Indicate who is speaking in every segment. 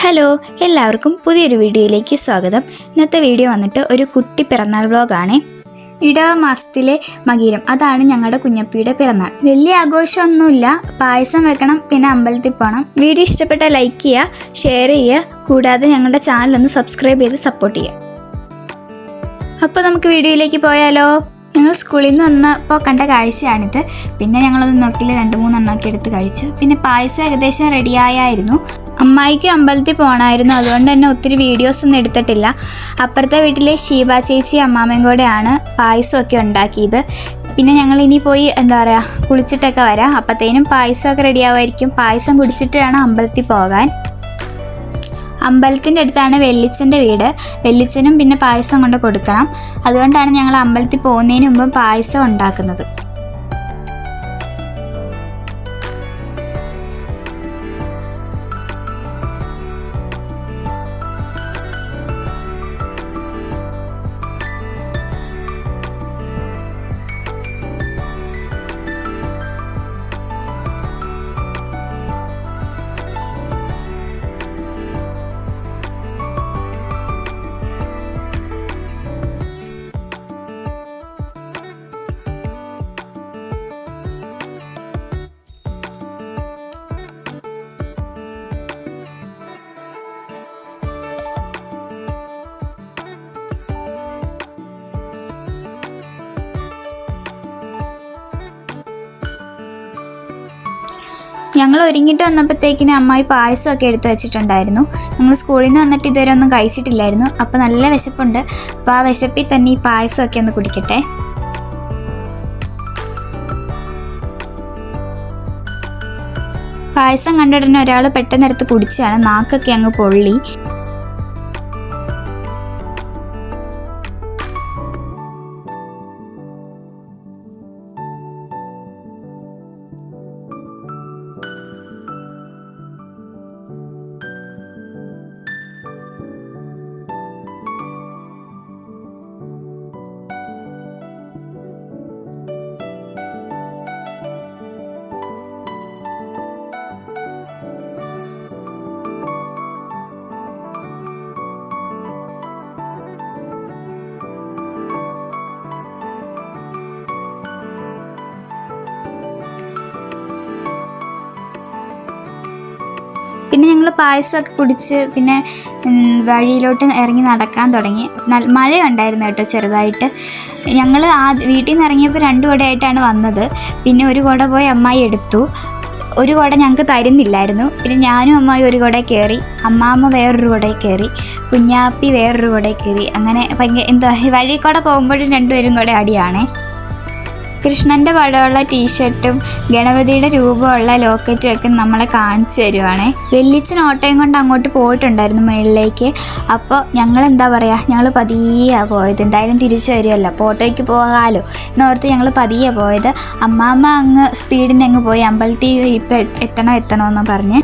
Speaker 1: Hello, എല്ലാവർക്കും പുതിയൊരു വീഡിയോയിലേക്ക് സ്വാഗതം. ഇന്നത്തെ വീഡിയോ വന്നിട്ട് ഒരു കുട്ടി പിറന്നാൾ വ്ലോഗാണ്. ഇടവ മാസത്തിലെ മകീരം, അതാണ് ഞങ്ങളുടെ കുഞ്ഞപ്പിയുടെ പിറന്നാൾ. വലിയ ആഘോഷമൊന്നുമില്ല, പായസം വെക്കണം, പിന്നെ അമ്പലത്തിൽ പോകണം. വീഡിയോ ഇഷ്ടപ്പെട്ട ലൈക്ക് ചെയ്യുക, ഷെയർ ചെയ്യുക, കൂടാതെ ഞങ്ങളുടെ ചാനൽ ഒന്ന് സബ്സ്ക്രൈബ് ചെയ്ത് സപ്പോർട്ട് ചെയ്യുക. അപ്പോൾ നമുക്ക് വീഡിയോയിലേക്ക് പോയാലോ? ഞങ്ങൾ സ്കൂളിൽ നിന്ന് വന്നപ്പോൾ കണ്ട കാഴ്ചയാണിത്. പിന്നെ ഞങ്ങളൊന്നും നോക്കിയില്ല, 2-3 എണ്ണമൊക്കെ എടുത്ത് കഴിച്ചു. പിന്നെ പായസം ഏകദേശം റെഡിയായിരുന്നു. അമ്മായിക്ക് അമ്പലത്തിൽ പോകണമായിരുന്നു, അതുകൊണ്ട് തന്നെ ഒത്തിരി വീഡിയോസ് ഒന്നും എടുത്തിട്ടില്ല. അപ്പുറത്തെ വീട്ടിലെ ഷീബ ചേച്ചി അമ്മാമ്മയും കൂടെയാണ് പായസമൊക്കെ ഉണ്ടാക്കിയത്. പിന്നെ ഞങ്ങൾ ഇനി പോയി കുളിച്ചിട്ടൊക്കെ വരാം. അപ്പോഴത്തേനും പായസമൊക്കെ റെഡിയാവുമായിരിക്കും. പായസം കുടിച്ചിട്ട് വേണം അമ്പലത്തിൽ പോകാൻ. അമ്പലത്തിൻ്റെ അടുത്താണ് വെല്ലിച്ചൻ്റെ വീട്. വെല്ലിച്ചനും പിന്നെ പായസം കൊണ്ട് കൊടുക്കണം. അതുകൊണ്ടാണ് ഞങ്ങൾ അമ്പലത്തിൽ പോകുന്നതിന് മുമ്പ് പായസം ഉണ്ടാക്കുന്നത്. ഞങ്ങൾ ഒരുങ്ങിയിട്ട് വന്നപ്പോഴത്തേക്കിന് അമ്മായി പായസമൊക്കെ എടുത്ത് വെച്ചിട്ടുണ്ടായിരുന്നു. ഞങ്ങൾ സ്കൂളിൽ നിന്ന് വന്നിട്ട് ഇതുവരെ ഒന്നും കഴിച്ചിട്ടില്ലായിരുന്നു. അപ്പോൾ നല്ല വിശപ്പുണ്ട്. അപ്പോൾ ആ വിശപ്പിൽ തന്നെ ഈ പായസമൊക്കെ ഒന്ന് കുടിക്കട്ടെ. പായസം കണ്ടിടുന്ന ഒരാൾ പെട്ടെന്നെടുത്ത് കുടിച്ചാണ്, നാക്കൊക്കെ അങ്ങ് പൊള്ളി. പിന്നെ ഞങ്ങൾ പായസമൊക്കെ കുടിച്ച് പിന്നെ വഴിയിലോട്ട് ഇറങ്ങി നടക്കാൻ തുടങ്ങി. മഴ ഉണ്ടായിരുന്നു കേട്ടോ, ചെറുതായിട്ട്. ഞങ്ങൾ വീട്ടിൽ നിന്ന് ഇറങ്ങിയപ്പോൾ 2 കുടയായിട്ടാണ് വന്നത്. പിന്നെ ഒരു കുട പോയി അമ്മായി എടുത്തു. ഒരു കുട ഞങ്ങൾക്ക് തരുന്നില്ലായിരുന്നു. പിന്നെ ഞാനും അമ്മായി ഒരു കുടയിൽ കയറി, അമ്മാമ്മ വേറൊരു കുടയിൽ കയറി, കുഞ്ഞാപ്പി വേറൊരു കുടയിൽ കയറി. അങ്ങനെ വഴി കൂടെ പോകുമ്പോഴും 2 പേരും കൂടെ അടിയാണേ. കൃഷ്ണൻ്റെ പടമുള്ള ടീഷർട്ടും ഗണപതിയുടെ രൂപമുള്ള ലോക്കറ്റും ഒക്കെ നമ്മളെ കാണിച്ചു തരുവാണേ. വെല്ലിച്ചൻ ഓട്ടോയും കൊണ്ട് അങ്ങോട്ട് പോയിട്ടുണ്ടായിരുന്നു മുകളിലേക്ക്. അപ്പോൾ ഞങ്ങൾ പതിയെ പോയത്. എന്തായാലും തിരിച്ചു വരുമല്ലോ, അപ്പോൾ ഓട്ടോയ്ക്ക് പോകാമല്ലോ എന്നോർത്ത് ഞങ്ങൾ പതിയെ പോയത്. അമ്മാമ്മ അങ്ങ് സ്പീഡിന് അങ്ങ് പോയി, അമ്പലത്തിൽ ഇപ്പം എത്തണമെന്ന് പറഞ്ഞ്.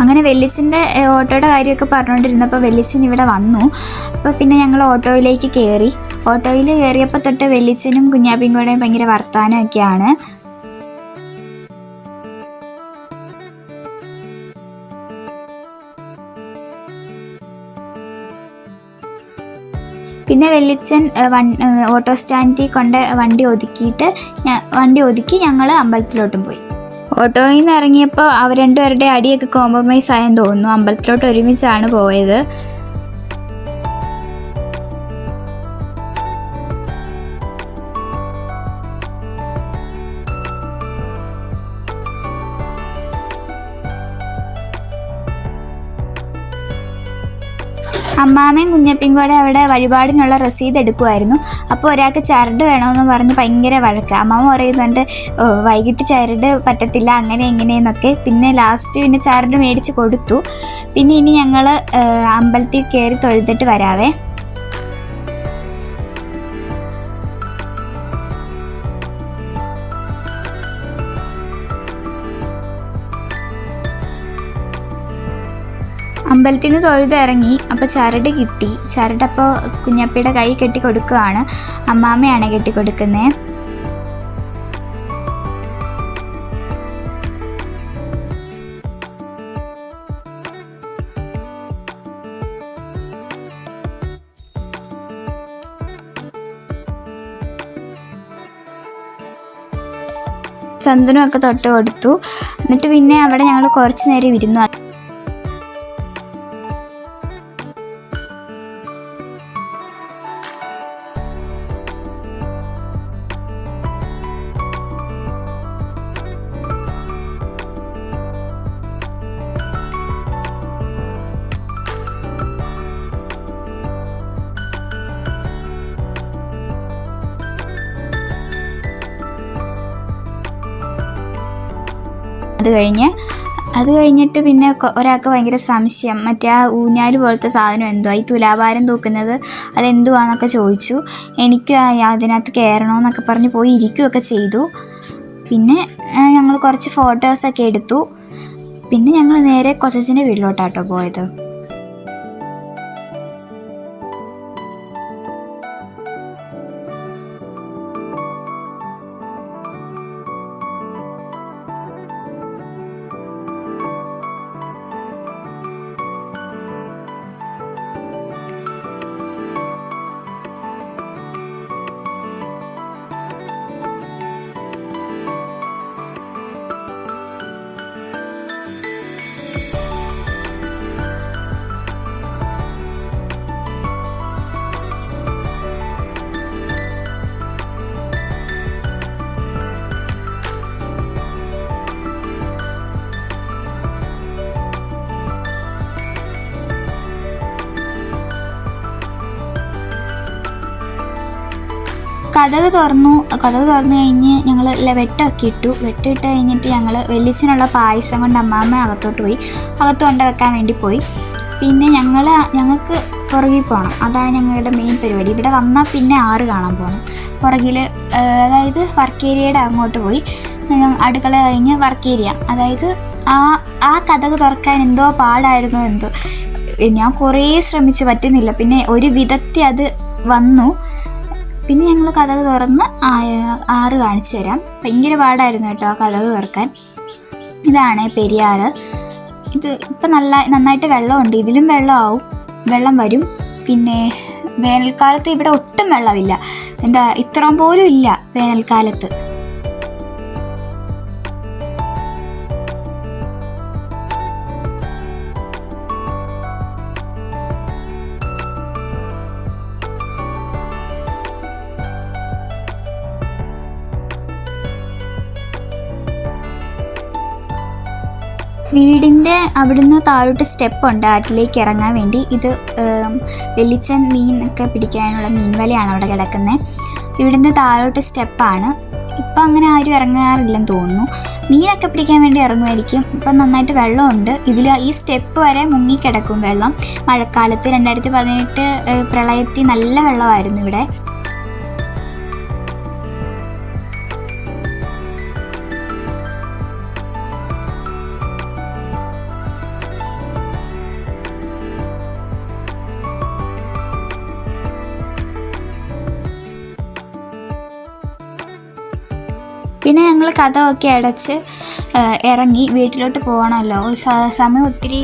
Speaker 1: അങ്ങനെ വെല്ലിച്ചൻ്റെ ഓട്ടോയുടെ കാര്യമൊക്കെ പറഞ്ഞുകൊണ്ടിരുന്നപ്പോൾ വെല്ലിച്ചൻ ഇവിടെ വന്നു. അപ്പോൾ പിന്നെ ഞങ്ങൾ ഓട്ടോയിലേക്ക് കയറി. ഓട്ടോയിൽ കയറിയപ്പോൾ തൊട്ട് വെല്ലിച്ചനും കുഞ്ഞാപ്പിയും കൂടെയും ഭയങ്കര വർത്താനമൊക്കെയാണ്. പിന്നെ വെല്ലിച്ചൻ ഓട്ടോ സ്റ്റാൻഡിൽ കൊണ്ട് വണ്ടി ഒതുക്കി ഞങ്ങൾ അമ്പലത്തിലോട്ടും പോയി. ഓട്ടോയിൽ നിന്ന് ഇറങ്ങിയപ്പോൾ അവർ 2 പേരുടെ അടിയൊക്കെ കോംപ്രമൈസ് ആയെന്ന് തോന്നുന്നു. അമ്പലത്തിലോട്ട് ഒരുമിച്ചാണ് പോയത്. അമ്മാമ്മയും കുഞ്ഞപ്പിയും കൂടെ അവിടെ വഴിപാടിനുള്ള രസീത് എടുക്കുമായിരുന്നു. അപ്പോൾ ഒരാൾക്ക് ചരട് വേണമെന്ന് പറഞ്ഞ് ഭയങ്കര വഴക്ക്. അമ്മാമ്മ പറയുന്നുണ്ട്, വൈകിട്ട് ചരട് പറ്റത്തില്ല, അങ്ങനെ എങ്ങനെയെന്നൊക്കെ. പിന്നെ ലാസ്റ്റ് ചരട് മേടിച്ച് കൊടുത്തു. പിന്നെ ഇനി ഞങ്ങൾ അമ്പലത്തിൽ കയറി തൊഴുതിട്ട് വരാവേ. അമ്പലത്തിൽ നിന്ന് തൊഴുത് ഇറങ്ങി. അപ്പോൾ ചരട് കിട്ടി. ചരടപ്പോൾ കുഞ്ഞപ്പിയുടെ കൈ കെട്ടി കൊടുക്കുകയാണ്. അമ്മാമ്മയാണ് കെട്ടിക്കൊടുക്കുന്നത്. ചന്ദനമൊക്കെ തൊട്ട് കൊടുത്തു. എന്നിട്ട് പിന്നെ അവിടെ ഞങ്ങൾ കുറച്ച് നേരം ഇരുന്നു. അത് കഴിഞ്ഞിട്ട് പിന്നെ ഒരാൾക്ക് ഭയങ്കര സംശയം, മറ്റേ ആ ഊഞ്ഞാൽ പോലത്തെ സാധനം എന്തുവാ, ഈ തുലാഭാരം തൂക്കുന്നത് അതെന്തുവാന്നൊക്കെ ചോദിച്ചു. എനിക്ക് അതിനകത്ത് കയറണമെന്നൊക്കെ പറഞ്ഞ് പോയി ഇരിക്കുകയൊക്കെ ചെയ്തു. പിന്നെ ഞങ്ങൾ കുറച്ച് ഫോട്ടോസൊക്കെ എടുത്തു. പിന്നെ ഞങ്ങൾ നേരെ കൊച്ചച്ഛൻ്റെ വീട്ടിലോട്ടാട്ടോ പോയത്. കതക് തുറന്നു കഴിഞ്ഞ് ഞങ്ങൾ വെട്ടമൊക്കെ ഇട്ടു. വെട്ടിട്ട് കഴിഞ്ഞിട്ട് ഞങ്ങൾ വെല്ലിച്ചനുള്ള പായസം കൊണ്ട് അമ്മാമ്മ അകത്തോട്ട് പോയി, അകത്ത് കൊണ്ട് വെക്കാൻ വേണ്ടി പോയി. പിന്നെ ഞങ്ങൾക്ക് പുറകിൽ പോകണം, അതാണ് ഞങ്ങളുടെ മെയിൻ പരിപാടി. ഇവിടെ വന്നാൽ പിന്നെ ആറ് കാണാൻ പോകണം. പുറകിൽ അതായത് വർക്ക് ഏരിയയുടെ അങ്ങോട്ട് പോയി, അടുക്കള കഴിഞ്ഞ് വർക്ക് ഏരിയ, അതായത് ആ കതക് തുറക്കാൻ എന്തോ പാടായിരുന്നു എന്തോ. ഞാൻ കുറേ ശ്രമിച്ച് പറ്റുന്നില്ല. പിന്നെ ഒരു വിധത്തിൽ അത് വന്നു. പിന്നെ ഞങ്ങൾ കതക് തുറന്ന് ആറ് കാണിച്ചു തരാം. ഭയങ്കര പാടായിരുന്നു കേട്ടോ ആ കതക് തുറക്കാൻ. ഇതാണ് പെരിയാറ്. ഇത് ഇപ്പം നന്നായിട്ട് വെള്ളമുണ്ട്. ഇതിലും വെള്ളം വരും. പിന്നെ വേനൽക്കാലത്ത് ഇവിടെ ഒട്ടും വെള്ളമില്ല, ഇത്രയും പോലും ഇല്ല വേനൽക്കാലത്ത്. വീടിൻ്റെ അവിടുന്ന് താഴോട്ട് സ്റ്റെപ്പുണ്ട് ആറ്റിലേക്ക് ഇറങ്ങാൻ വേണ്ടി. ഇത് വെളിച്ചൻ മീനൊക്കെ പിടിക്കാനുള്ള മീൻവലയാണ് അവിടെ കിടക്കുന്നത്. ഇവിടുന്ന് താഴോട്ട് സ്റ്റെപ്പാണ്. ഇപ്പം അങ്ങനെ ആരും ഇറങ്ങാറില്ലെന്ന് തോന്നുന്നു. മീനൊക്കെ പിടിക്കാൻ വേണ്ടി ഇറങ്ങുമായിരിക്കും. ഇപ്പം നന്നായിട്ട് വെള്ളമുണ്ട്. ഈ സ്റ്റെപ്പ് വരെ മുങ്ങിക്കിടക്കും വെള്ളം. മഴക്കാലത്ത് 2018 പ്രളയത്തിൽ നല്ല വെള്ളമായിരുന്നു ഇവിടെ. പിന്നെ ഞങ്ങൾ കതകൊക്കെ അടച്ച് ഇറങ്ങി വീട്ടിലോട്ട് പോകണമല്ലോ. സമയം ഒത്തിരി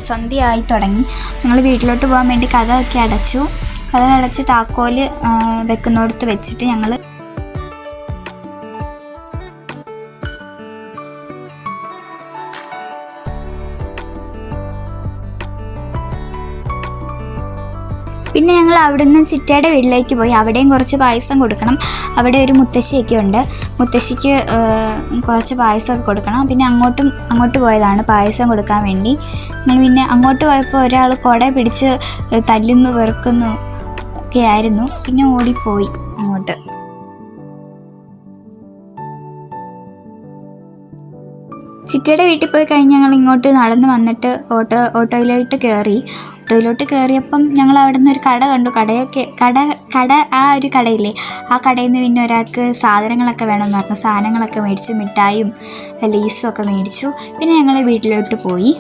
Speaker 1: സന്ധ്യ ആയി തുടങ്ങി. ഞങ്ങൾ വീട്ടിലോട്ട് പോകാൻ വേണ്ടി കതകൊക്കെ അടച്ച് താക്കോല് വെക്കുന്നിടത്ത് വെച്ചിട്ട് ഞങ്ങൾ പിന്നെ ഞങ്ങൾ അവിടുന്ന് ചിറ്റയുടെ വീട്ടിലേക്ക് പോയി. അവിടെയും കുറച്ച് പായസം കൊടുക്കണം. അവിടെ ഒരു മുത്തശ്ശിയൊക്കെ ഉണ്ട്. മുത്തശ്ശിക്ക് കുറച്ച് പായസമൊക്കെ കൊടുക്കണം. പിന്നെ അങ്ങോട്ട് പോയതാണ് പായസം കൊടുക്കാൻ വേണ്ടി. ഞങ്ങൾ പിന്നെ അങ്ങോട്ട് പോയപ്പോൾ ഒരാൾ കുട പിടിച്ച് തല്ലുന്നു വെറുക്കുന്നു ഒക്കെ ആയിരുന്നു. പിന്നെ ഓടിപ്പോയി അങ്ങോട്ട്. ചിറ്റയുടെ വീട്ടിൽ പോയി കഴിഞ്ഞ് ഞങ്ങൾ ഇങ്ങോട്ട് നടന്ന് വന്നിട്ട് ഓട്ടോയിലോട്ട് കയറിയപ്പം ഞങ്ങൾ അവിടെ നിന്ന് ഒരു കട കണ്ടു. ആ ഒരു കടയില്ലേ, ആ കടയിൽ നിന്ന് പിന്നെ ഒരാൾക്ക് സാധനങ്ങളൊക്കെ വേണമെന്ന് പറഞ്ഞു. സാധനങ്ങളൊക്കെ മേടിച്ചു, മിഠായും ലേസും ഒക്കെ മേടിച്ചു. പിന്നെ ഞങ്ങൾ വീട്ടിലോട്ട് പോയി.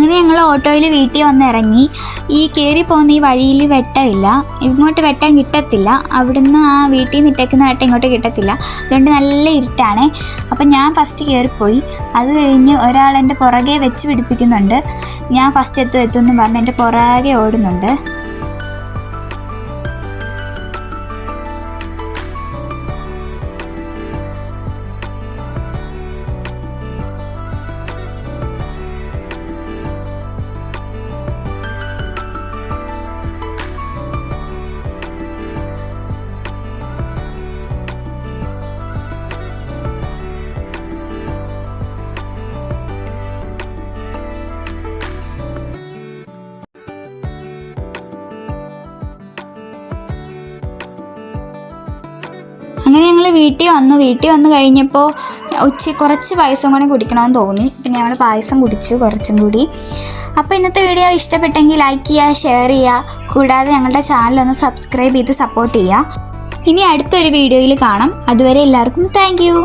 Speaker 1: അങ്ങനെ ഞങ്ങൾ ഓട്ടോയിൽ വീട്ടിൽ വന്ന് ഇറങ്ങി. ഈ കയറി പോകുന്ന ഈ വഴിയിൽ വെട്ടമില്ല, ഇങ്ങോട്ട് വെട്ടം കിട്ടത്തില്ല. അവിടുന്ന് ആ വീട്ടിൽ നിന്ന് ഇട്ടേക്കുന്ന വെട്ടം ഇങ്ങോട്ട് കിട്ടത്തില്ല. അതുകൊണ്ട് നല്ല ഇരുട്ടാണ്. അപ്പം ഞാൻ ഫസ്റ്റ് കയറിപ്പോയി. അത് കഴിഞ്ഞ് ഒരാൾ എൻ്റെ പുറകെ വെച്ച് പിടിപ്പിക്കുന്നുണ്ട്. ഞാൻ ഫസ്റ്റ് എത്തുമെന്ന് പറഞ്ഞ് എൻ്റെ പുറകെ ഓടുന്നുണ്ട്. അങ്ങനെ ഞങ്ങൾ വീട്ടിൽ വന്ന് കഴിഞ്ഞപ്പോൾ കുറച്ച് പായസം കൂടി കുടിക്കണമെന്ന് തോന്നി. പിന്നെ ഞങ്ങൾ പായസം കുടിച്ചു കുറച്ചും കൂടി. അപ്പോൾ ഇന്നത്തെ വീഡിയോ ഇഷ്ടപ്പെട്ടെങ്കിൽ ലൈക്ക് ചെയ്യുക, ഷെയർ ചെയ്യുക. കൂടാതെ ഞങ്ങളുടെ ചാനലൊന്ന് സബ്സ്ക്രൈബ് ചെയ്ത് സപ്പോർട്ട് ചെയ്യുക. ഇനി അടുത്തൊരു വീഡിയോയിൽ കാണാം. അതുവരെ എല്ലാവർക്കും താങ്ക് യു.